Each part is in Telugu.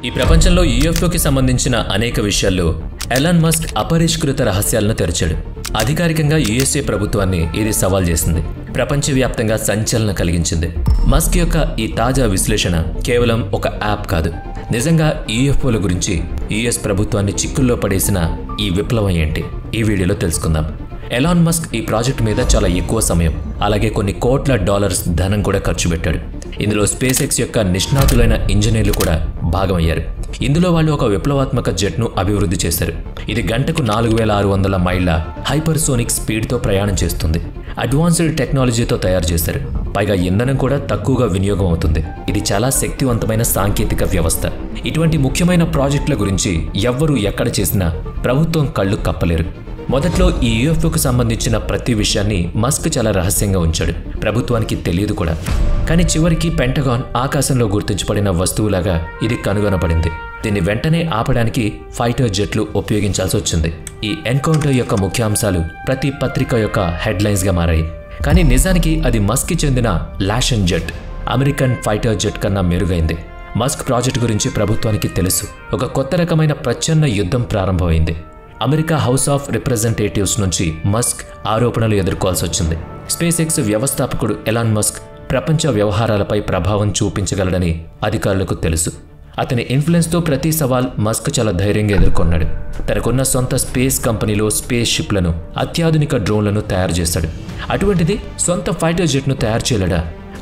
ఈ ప్రపంచంలో యూఎఫ్ఓకి సంబంధించిన అనేక విషయాల్లో ఎలాన్ మస్క్ అపరిష్కృత రహస్యాలను తెరిచాడు. అధికారికంగా యుఎస్ఏ ప్రభుత్వాన్ని ఇది సవాల్ చేసింది. ప్రపంచవ్యాప్తంగా సంచలనం కలిగించింది. మస్క్ యొక్క ఈ తాజా విశ్లేషణ కేవలం ఒక యాప్ కాదు. నిజంగా యూఎఫ్ఓల గురించి యుఎస్ ప్రభుత్వాన్ని చిక్కుల్లో పడేసిన ఈ విప్లవం ఏంటి ఈ వీడియోలో తెలుసుకుందాం. ఎలాన్ మస్క్ ఈ ప్రాజెక్ట్ మీద చాలా ఎక్కువ సమయం, అలాగే కొన్ని కోట్ల డాలర్స్ ధనం కూడా ఖర్చు పెట్టాడు. ఇందులో స్పేస్ ఎక్స్ యొక్క నిష్ణాతులైన ఇంజనీర్లు కూడా భాగమయ్యారు. ఇందులో వాళ్ళు ఒక విప్లవాత్మక జెట్ను అభివృద్ధి చేశారు. ఇది గంటకు 4600 మైళ్ళ హైపర్సోనిక్ స్పీడ్తో ప్రయాణం చేస్తుంది. అడ్వాన్స్డ్ టెక్నాలజీతో తయారు చేశారు. పైగా ఇంధనం కూడా తక్కువగా వినియోగం అవుతుంది. ఇది చాలా శక్తివంతమైన సాంకేతిక వ్యవస్థ. ఇటువంటి ముఖ్యమైన ప్రాజెక్టుల గురించి ఎవ్వరూ ఎక్కడ చేసినా ప్రభుత్వం కళ్ళు కప్పలేరు. మొదట్లో ఈ యూఎఫ్ఓకు సంబంధించిన ప్రతి విషయాన్ని మస్క్ చాలా రహస్యంగా ఉంచాడు. ప్రభుత్వానికి తెలియదు కూడా. కానీ చివరికి పెంటగాన్ ఆకాశంలో గుర్తించబడిన వస్తువులాగా ఇది కనుగొనబడింది. దీన్ని వెంటనే ఆపడానికి ఫైటర్ జెట్లు ఉపయోగించాల్సి వచ్చింది. ఈ ఎన్కౌంటర్ యొక్క ముఖ్యాంశాలు ప్రతి పత్రిక యొక్క హెడ్లైన్స్గా మారాయి. కానీ నిజానికి అది మస్క్కి చెందిన లాషన్ జెట్, అమెరికన్ ఫైటర్ జెట్ కన్నా మెరుగైంది. మస్క్ ప్రాజెక్ట్ గురించి ప్రభుత్వానికి తెలుసు. ఒక కొత్త రకమైన ప్రచ్ఛన్న యుద్ధం ప్రారంభమైంది. అమెరికా హౌస్ ఆఫ్ రిప్రజెంటేటివ్స్ నుంచి మస్క్ ఆరోపణలు ఎదుర్కోవాల్సి వచ్చింది. స్పేస్ ఎక్స్ వ్యవస్థాపకుడు ఎలాన్ మస్క్ ప్రపంచ వ్యవహారాలపై ప్రభావం చూపించగలడని అధికారులకు తెలుసు. అతని ఇన్ఫ్లుయెన్స్తో ప్రతి సవాల్ మస్క్ చాలా ధైర్యంగా ఎదుర్కొన్నాడు. తనకున్న సొంత స్పేస్ కంపెనీలో స్పేస్ షిప్లను, అత్యాధునిక డ్రోన్లను తయారు చేశాడు. అటువంటిది సొంత ఫైటర్ జెట్ను తయారు చేయలేడా?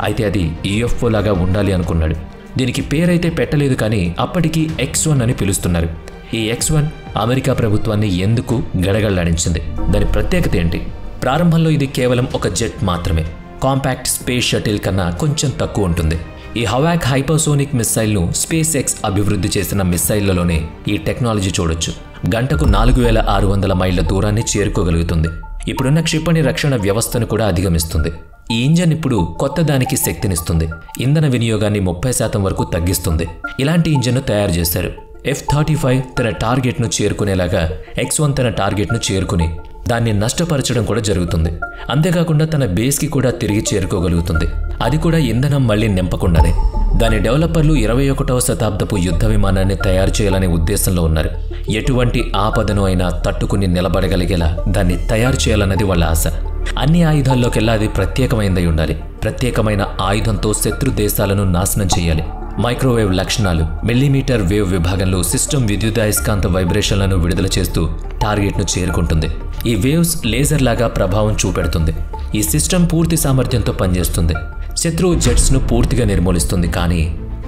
అయితే అది యూఎఫ్ఓ లాగా ఉండాలి అనుకున్నాడు. దీనికి పేరైతే పెట్టలేదు, కానీ అప్పటికి X1 అని పిలుస్తున్నారు. ఈ X1 అమెరికా ప్రభుత్వాన్ని ఎందుకు గడగడలాడించింది? దాని ప్రత్యేకత ఏంటి? ప్రారంభంలో ఇది కేవలం ఒక జెట్ మాత్రమే. కాంపాక్ట్ స్పేస్ షటిల్ కన్నా కొంచెం తక్కువ ఉంటుంది. ఈ హవాక్ హైపర్సోనిక్ మిస్సైల్ను స్పేస్ ఎక్స్ అభివృద్ధి చేసిన మిస్సైళ్లలోనే ఈ టెక్నాలజీ చూడొచ్చు. గంటకు 4600 మైళ్ళ దూరాన్ని చేరుకోగలుగుతుంది. ఇప్పుడున్న క్షిపణి రక్షణ వ్యవస్థను కూడా అధిగమిస్తుంది. ఈ ఇంజన్ ఇప్పుడు కొత్త దానికి శక్తినిస్తుంది. ఇంధన వినియోగాన్ని 30% వరకు తగ్గిస్తుంది. ఇలాంటి ఇంజన్ను తయారు చేశారు. F-35 తన టార్గెట్ను చేరుకునేలాగా X1 తన టార్గెట్ను చేరుకుని దాన్ని నష్టపరచడం కూడా జరుగుతుంది. అంతేకాకుండా తన బేస్కి కూడా తిరిగి చేరుకోగలుగుతుంది. అది కూడా ఇంధనం మళ్లీ నింపకుండానే. దాని డెవలపర్లు 21వ శతాబ్దపు యుద్ధ విమానాన్ని తయారు చేయాలనే ఉద్దేశంలో ఉన్నారు. ఎటువంటి ఆపదను అయినా తట్టుకుని నిలబడగలిగేలా దాన్ని తయారు చేయాలన్నది వాళ్ళ ఆశ. అన్ని ఆయుధాల్లోకెల్లా అది ప్రత్యేకమైనదై ఉండాలి. ప్రత్యేకమైన ఆయుధంతో శత్రు దేశాలను నాశనం చేయాలి. మైక్రోవేవ్ లక్షణాలు, మిల్లీమీటర్ వేవ్ విభాగంలో సిస్టమ్ విద్యుదయస్కాంత వైబ్రేషన్లను విడుదల చేస్తూ టార్గెట్ను చేరుకుంటుంది. ఈ వేవ్స్ లేజర్ లాగా ప్రభావం చూపెడుతుంది. ఈ సిస్టమ్ పూర్తి సామర్థ్యంతో పనిచేస్తుంది. శత్రువు జెట్స్ను పూర్తిగా నిర్మూలిస్తుంది. కానీ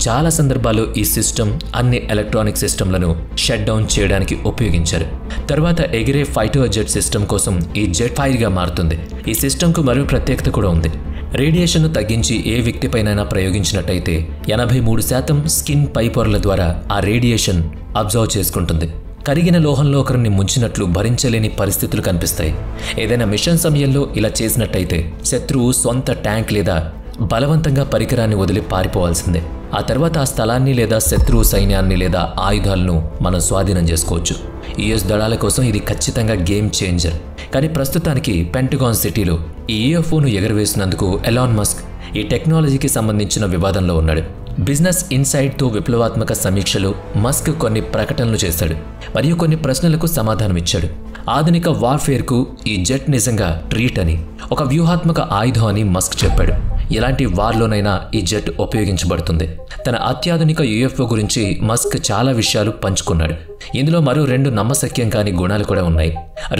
చాలా సందర్భాల్లో ఈ సిస్టమ్ అన్ని ఎలక్ట్రానిక్ సిస్టమ్లను షట్ డౌన్ చేయడానికి ఉపయోగించారు. తర్వాత ఎగిరే ఫైటర్ జెట్ సిస్టమ్ కోసం ఈ జెట్ ఫైర్గా మారుతుంది. ఈ సిస్టమ్కు మరో ప్రత్యేకత కూడా ఉంది. రేడియేషన్ను తగ్గించి ఏ వ్యక్తిపైనైనా ప్రయోగించినట్టయితే 83% స్కిన్ పై పొరల ద్వారా ఆ రేడియేషన్ అబ్జర్వ్ చేసుకుంటుంది. కరిగిన లోహంలో ఒకరిని ముంచినట్లు భరించలేని పరిస్థితులు కనిపిస్తాయి. ఏదైనా మిషన్ సమయంలో ఇలా చేసినట్టయితే శత్రువు సొంత ట్యాంక్ లేదా బలవంతంగా పరికరాన్ని వదిలి పారిపోవాల్సిందే. ఆ తర్వాత ఆ స్థలాన్ని లేదా శత్రువు సైన్యాన్ని లేదా ఆయుధాలను మనం స్వాధీనం చేసుకోవచ్చు. యుఎస్ దళాల కోసం ఇది ఖచ్చితంగా గేమ్ చేంజర్. కానీ ప్రస్తుతానికి పెంటగాన్ సిటీలో ఈ యూఎఫ్ఓను ఎగరవేసినందుకు ఎలాన్ మస్క్ ఈ టెక్నాలజీకి సంబంధించిన వివాదంలో ఉన్నాడు. బిజినెస్ ఇన్సైడ్తో విప్లవాత్మక సమీక్షలు మస్క్ కొన్ని ప్రకటనలు చేశాడు మరియు కొన్ని ప్రశ్నలకు సమాధానమిచ్చాడు. ఆధునిక వార్ఫేర్కు ఈ జెట్ నిజంగా ట్రీట్ అని, ఒక వ్యూహాత్మక ఆయుధం అని మస్క్ చెప్పాడు. ఎలాంటి వార్లోనైనా ఈ జెట్ ఉపయోగించబడుతుంది. తన అత్యాధునిక యూఎఫ్ఓ గురించి మస్క్ చాలా విషయాలు పంచుకున్నాడు. ఇందులో మరో 2 నమ్మశక్యం కాని గుణాలు కూడా ఉన్నాయి.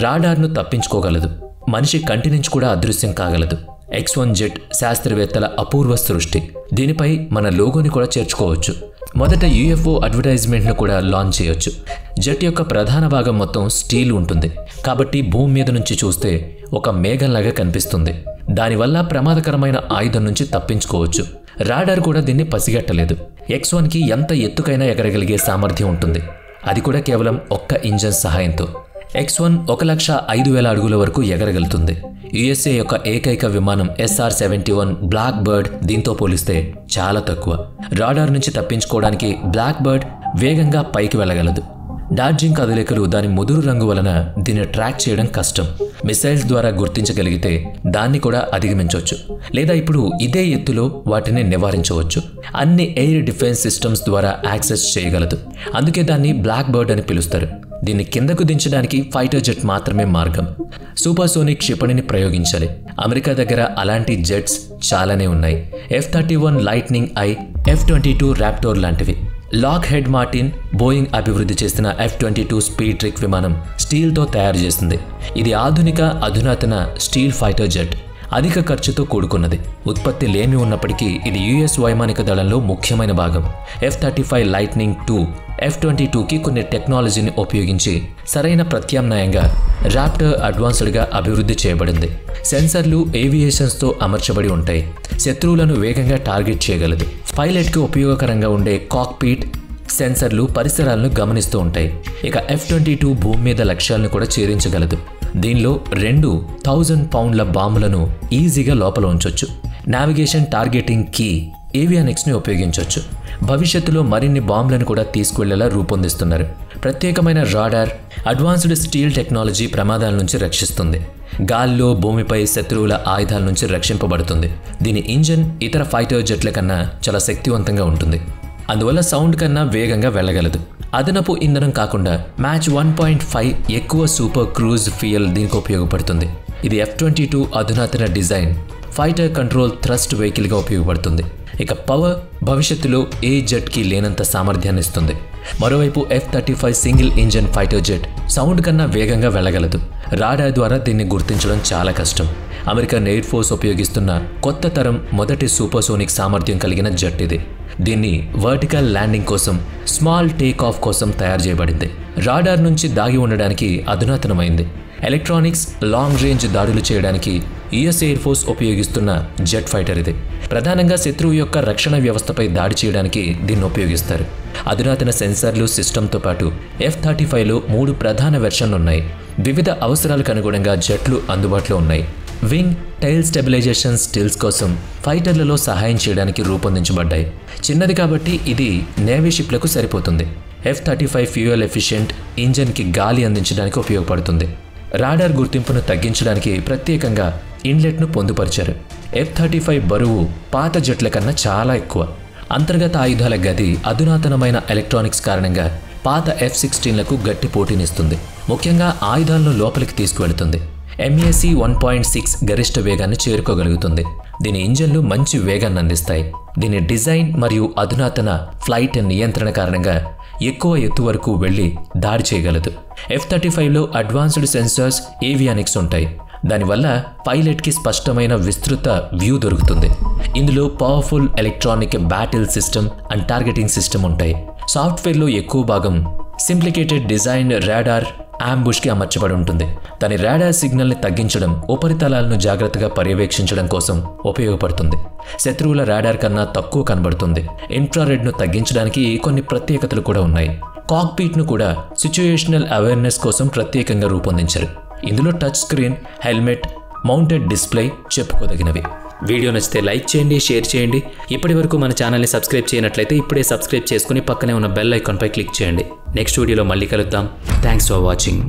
రాడార్ను తప్పించుకోగలదు. మనిషి కంటి నుంచి కూడా అదృశ్యం కాగలదు. X1 జెట్ శాస్త్రవేత్తల అపూర్వ సృష్టి. దీనిపై మన లోగోని కూడా చేర్చుకోవచ్చు. మొదట యూఎఫ్ఓ అడ్వర్టైజ్మెంట్ను కూడా లాంచ్ చేయొచ్చు. జెట్ యొక్క ప్రధాన భాగం మొత్తం స్టీల్ ఉంటుంది. కాబట్టి భూమి మీద నుంచి చూస్తే ఒక మేఘంలాగా కనిపిస్తుంది. దానివల్ల ప్రమాదకరమైన ఆయుధం నుంచి తప్పించుకోవచ్చు. రాడార్ కూడా దీన్ని పసిగట్టలేదు. X1కి ఎంత ఎత్తుకైనా ఎగరగలిగే సామర్థ్యం ఉంటుంది. అది కూడా కేవలం ఒక్క ఇంజన్ సహాయంతో. X1 1,05,000 అడుగుల వరకు ఎగరగలుగుతుంది. యుఎస్ఏ యొక్క ఏకైక విమానం SR-71 బ్లాక్ బర్డ్ దీంతో పోలిస్తే చాలా తక్కువ. రాడార్ నుంచి తప్పించుకోవడానికి బ్లాక్ బర్డ్ వేగంగా పైకి వెళ్ళగలదు. డాడ్జింగ్ కదలికలు దాని ముదురు రంగు వలన దీన్ని ట్రాక్ చేయడం కష్టం. మిసైల్స్ ద్వారా గుర్తించగలిగితే దాన్ని కూడా అధిగమించవచ్చు, లేదా ఇప్పుడు ఇదే ఎత్తులో వాటిని నివారించవచ్చు. అన్ని ఎయిర్ డిఫెన్స్ సిస్టమ్స్ ద్వారా యాక్సెస్ చేయగలదు. అందుకే దాన్ని బ్లాక్ బర్డ్ అని పిలుస్తారు. దీన్ని కిందకు దించడానికి ఫైటర్ జెట్ మాత్రమే మార్గం. సూపర్సోనిక్ క్షిపణిని ప్రయోగించాలి. అమెరికా దగ్గర అలాంటి జెట్స్ చాలానే ఉన్నాయి. F-31 లైట్నింగ్ ఐ, F-22 రాప్టోర్ లాంటివి. లాక్ హెడ్ మార్టిన్, బోయింగ్ అభివృద్ధి చేసిన F-22 స్పీడ్ ట్రిక్ విమానం స్టీల్తో తయారు చేసింది. ఇది ఆధునిక అధునాతన స్టీల్ ఫైటర్ జెట్. అధిక ఖర్చుతో కూడుకున్నది. ఉత్పత్తి లేమి ఉన్నప్పటికీ ఇది యుఎస్ వైమానిక దళంలో ముఖ్యమైన భాగం. F-35 లైట్నింగ్ 2 F-22కి కొన్ని టెక్నాలజీని ఉపయోగించి సరైన ప్రత్యామ్నాయంగా రాప్టర్ అడ్వాన్స్డ్గా అభివృద్ధి చేయబడింది. సెన్సర్లు ఏవియేషన్స్తో అమర్చబడి ఉంటాయి. శత్రువులను వేగంగా టార్గెట్ చేయగలదు. పైలట్కి ఉపయోగకరంగా ఉండే కాక్పీట్ సెన్సర్లు పరిసరాలను గమనిస్తూ ఉంటాయి. ఇక F-22 భూమి మీద లక్ష్యాలను కూడా ఛేదించగలదు. దీనిలో 2,000 పౌండ్ల బాంబులను ఈజీగా లోపల ఉంచొచ్చు. నావిగేషన్ టార్గెటింగ్ కీ ఏవియానిక్స్ని ఉపయోగించవచ్చు. భవిష్యత్తులో మరిన్ని బాంబులను కూడా తీసుకువెళ్లేలా రూపొందిస్తున్నారు. ప్రత్యేకమైన రాడార్, అడ్వాన్స్డ్ స్టీల్ టెక్నాలజీ ప్రమాదాల నుంచి రక్షిస్తుంది. గాల్లో, భూమిపై శత్రువుల ఆయుధాల నుంచి రక్షింపబడుతుంది. దీని ఇంజన్ ఇతర ఫైటర్ జెట్ల కన్నా చాలా శక్తివంతంగా ఉంటుంది. అందువల్ల సౌండ్ కన్నా వేగంగా వెళ్ళగలదు. అదనపు ఇంధనం కాకుండా మ్యాచ్ 1.5 ఎక్కువ సూపర్ క్రూజ్ ఫ్యూయల్ దీనికి ఉపయోగపడుతుంది. ఇది F-22 అధునాతన డిజైన్ ఫైటర్ కంట్రోల్ థ్రస్ట్ వెహికల్గా ఉపయోగపడుతుంది. ఇక పవర్ భవిష్యత్తులో ఏ జెట్కి లేనంత సామర్థ్యాన్ని ఇస్తుంది. మరోవైపు F-35 single engine fighter jet sound కన్నా వేగంగా వెళ్ళగలదు. రాడార్ ద్వారా దీన్ని గుర్తించడం చాలా కష్టం. అమెరికన్ ఎయిర్ ఫోర్స్ ఉపయోగిస్తున్న కొత్త తరం మొదటి సూపర్సోనిక్ సామర్థ్యం కలిగిన జెట్ ఇది. దీన్ని వర్టికల్ ల్యాండింగ్ కోసం, స్మాల్ టేక్ ఆఫ్ కోసం తయారు చేయబడింది. రాడార్ నుంచి దాగి ఉండడానికి అధునాతనమైంది. ఎలక్ట్రానిక్స్, లాంగ్ రేంజ్ దాడులు చేయడానికి యుఎస్ ఎయిర్ ఫోర్స్ ఉపయోగిస్తున్న జెట్ ఫైటర్ ఇది. ప్రధానంగా శత్రువు యొక్క రక్షణ వ్యవస్థపై దాడి చేయడానికి దీన్ని ఉపయోగిస్తారు. అధునాతన సెన్సార్లు సిస్టంతో పాటు F-35లో 3 ప్రధాన వెర్షన్లు ఉన్నాయి. వివిధ అవసరాలకు అనుగుణంగా జెట్లు అందుబాటులో ఉన్నాయి. వింగ్, టైల్ స్టెబిలైజేషన్ స్టిల్స్ కోసం ఫైటర్లలో సహాయం చేయడానికి రూపొందించబడ్డాయి. చిన్నది కాబట్టి ఇది నేవీ షిప్లకు సరిపోతుంది. F-35 ఫ్యూయల్ ఎఫిషియెంట్ ఇంజన్కి గాలి అందించడానికి ఉపయోగపడుతుంది. రాడార్ గుర్తింపును తగ్గించడానికి ప్రత్యేకంగా ఇన్లెట్ను పొందుపరిచారు. F-35 బరువు పాత జెట్ల కన్నా చాలా ఎక్కువ. అంతర్గత ఆయుధాల గది అధునాతనమైన ఎలక్ట్రానిక్స్ కారణంగా పాత F-16లకు గట్టి పోటీనిస్తుంది. ముఖ్యంగా ఆయుధాలను లోపలికి తీసుకువెళుతుంది. MAC 1.6 గరిష్ట వేగాన్ని చేరుకోగలుగుతుంది. దీని ఇంజన్లు మంచి వేగాన్ని అందిస్తాయి. దీని డిజైన్ మరియు అధునాతన ఫ్లైట్ నియంత్రణ కారణంగా ఎక్కువ ఎత్తు వరకు వెళ్లి దాడి చేయగలదు. F-35లో అడ్వాన్స్డ్ సెన్సార్స్, ఏవియానిక్స్ ఉంటాయి. దానివల్ల పైలట్కి స్పష్టమైన విస్తృత వ్యూ దొరుకుతుంది. ఇందులో powerful electronic battle system and targeting system ఉంటాయి. సాఫ్ట్వేర్లో ఎక్కువ భాగం సింప్లికేటెడ్ డిజైన్ రాడార్ అంబుష్కి అమర్చబడి ఉంటుంది. దాని రాడార్ సిగ్నల్ని తగ్గించడం, ఉపరితలాలను జాగ్రత్తగా పర్యవేక్షించడం కోసం ఉపయోగపడుతుంది. శత్రువుల రాడార్ కన్నా తక్కువ కనబడుతుంది. ఇన్ఫ్రారెడ్ను తగ్గించడానికి కొన్ని ప్రత్యేకతలు కూడా ఉన్నాయి. కాక్పీట్ను కూడా సిచ్యుయేషనల్ అవేర్నెస్ కోసం ప్రత్యేకంగా రూపొందించారు. ఇందులో touch screen, helmet, mounted display చెప్పుకోదగినవి. వీడియో నచ్చితే లైక్ చేయండి, షేర్ చేయండి. ఇప్పటి వరకు మన ఛానల్ని సబ్స్క్రైబ్ చేయనట్లయితే ఇప్పుడే సబ్స్క్రైబ్ చేసుకుని పక్కనే ఉన్న బెల్ ఐకాన్పై క్లిక్ చేయండి. నెక్స్ట్ వీడియోలో మళ్ళీ కలుద్దాం. Thanks for watching.